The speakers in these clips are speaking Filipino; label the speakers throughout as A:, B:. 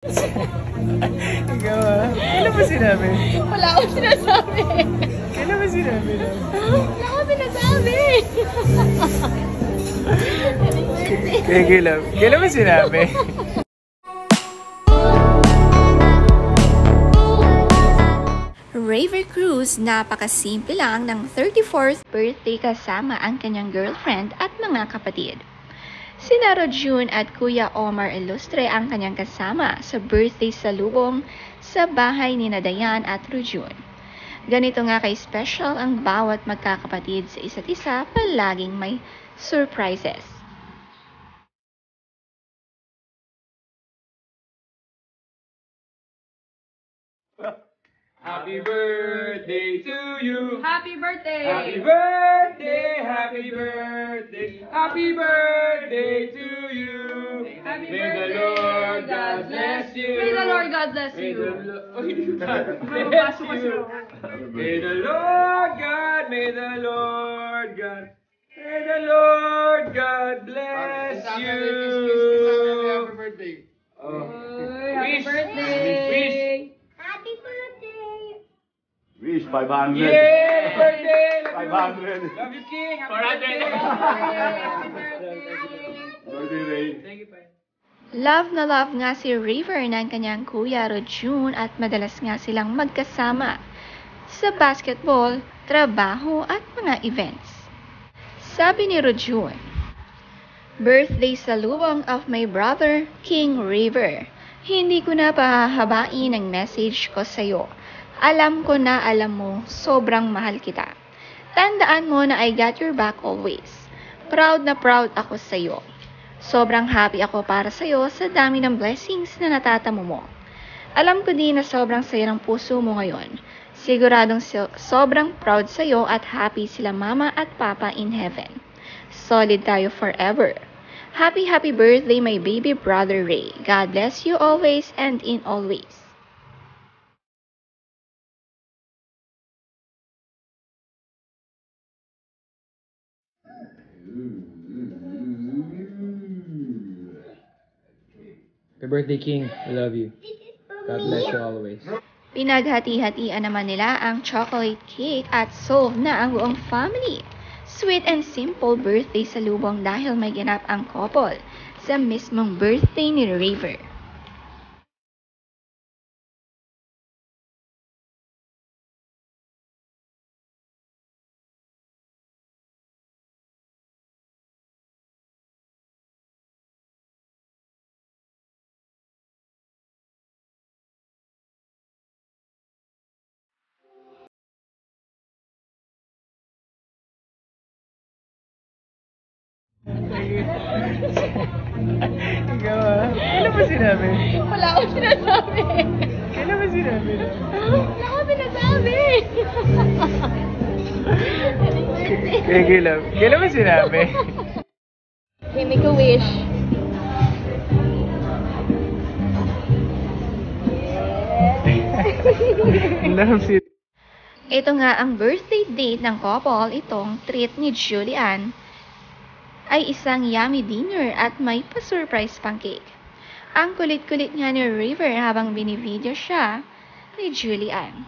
A: Ikaw kailan ba sinabi?
B: Wala akong sinasabi.
A: Kailan ba sinabi na?
B: Wala akong sinasabi.
A: Kailan ba sinabi?
B: Raver Cruz, napakasimple lang ng 34th birthday kasama ang kanyang girlfriend at mga kapatid. Sina Rojun at Kuya Omar Ilustre ang kanyang kasama sa birthday salubong sa bahay ni Dayan at Rojun. Ganito nga kay-special ang bawat magkakapatid sa isa't isa, palaging may surprises.
C: Happy birthday to you.
D: Happy birthday.
C: Happy birthday. Happy birthday. Happy birthday to you.
D: Happy
C: May
D: birthday.
C: the Lord God bless you.
D: May the Lord God bless
C: May
D: you.
C: the God
D: May
C: bless
D: mapasok ka
C: you. May the Lord God, may the Lord God, may the Lord God bless you.
E: Happy birthday.
C: Oh.
D: Happy
C: Wish.
D: birthday.
E: Wish 500.
C: Yay! Birthday!
E: 500.
C: Love you, King! Happy
E: 400.
C: birthday!
E: Birthday, Ray.
C: Thank you, Pai.
B: Love na love nga si Raver ng kanyang kuya Rojun at madalas nga silang magkasama sa basketball, trabaho at mga events. Sabi ni Rojun, "Birthday salubong of my brother, King Raver. Hindi ko na pahahabain ang message ko sa'yo. Alam ko na alam mo, sobrang mahal kita. Tandaan mo na I got your back always. Proud na proud ako sa'yo. Sobrang happy ako para sa'yo sa dami ng blessings na natatamo mo. Alam ko din na sobrang saya ng puso mo ngayon. Siguradong sobrang proud sa'yo at happy sila mama at papa in heaven. Solid tayo forever. Happy birthday my baby brother Ray. God bless you always and in always."
A: Happy birthday, King. I love you. God bless you always.
B: Pinaghati-hatian naman nila ang chocolate cake at solve na ang buong family. Sweet and simple birthday salubong dahil may ganap ang couple sa mismong birthday ni Raver.
A: Ikaw kailan ba sinabi?
B: Wala akong sinasabi.
A: Kailan ba sinabi na?
B: Wala akong sinasabi.
A: Kailan ba sinabi?
B: Okay, make a wish.
A: Love you.
B: Ito nga ang birthday date ng couple. Itong treat ni Julian ay isang yummy dinner at may pa-surprise pang cake. Ang kulit-kulit nga ni Raver habang binivideo siya ni Julian.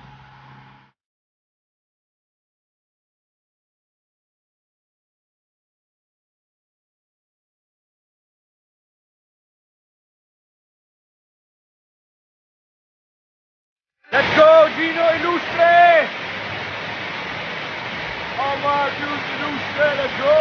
C: Let's go, Gino Ilustre! Omar Ilustre, let's go!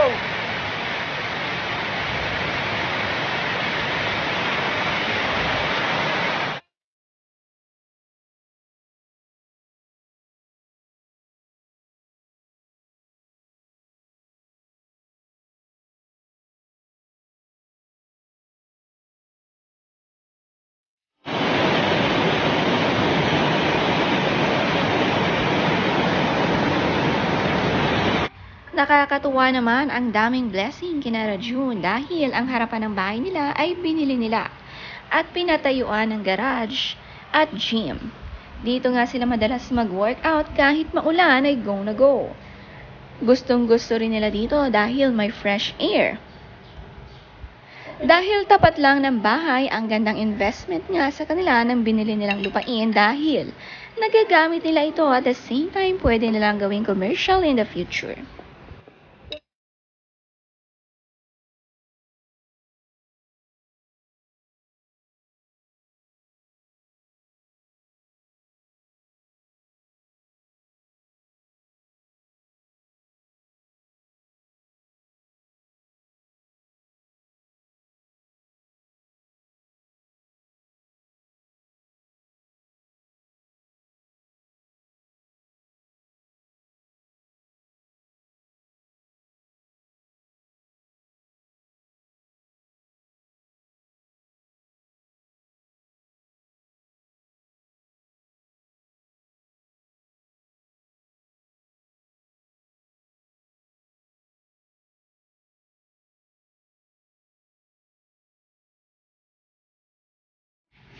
B: Nakakatuwa naman ang daming blessing kina Rojun dahil ang harapan ng bahay nila ay binili nila at pinatayuan ng garage at gym. Dito nga sila madalas mag-workout kahit maulan ay go na go. Gustong gusto rin nila dito dahil may fresh air. Dahil tapat lang ng bahay, ang gandang investment nga sa kanila nang binili nilang lupain dahil nagagamit nila ito at the same time pwede nilang gawing commercial in the future.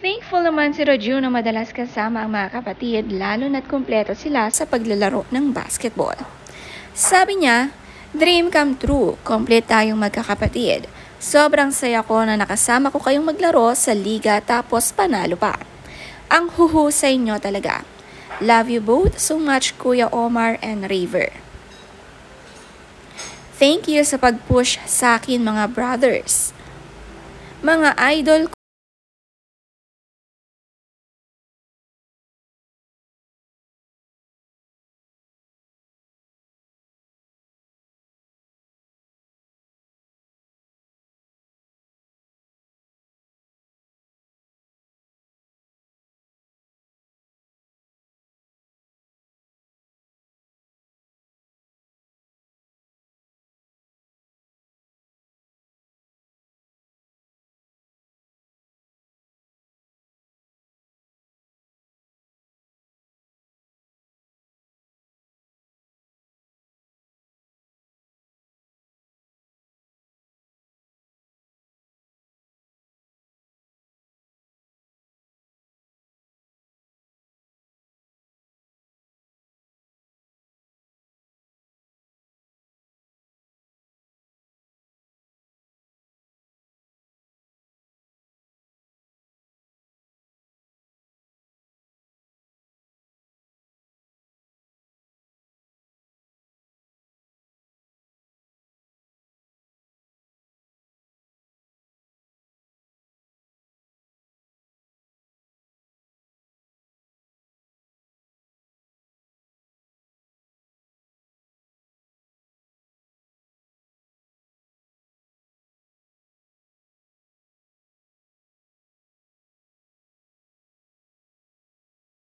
B: Thankful naman si Rojun na madalas kasama ang mga kapatid lalo na't kumpleto sila sa paglalaro ng basketball. Sabi niya, dream come true, complete tayong magkakapatid. Sobrang saya ko na nakasama ko kayong maglaro sa liga tapos panalo pa. Ang huhusay nyo talaga. Love you both so much, Kuya Omar and River. Thank you sa pag-push sa akin mga brothers. Mga idol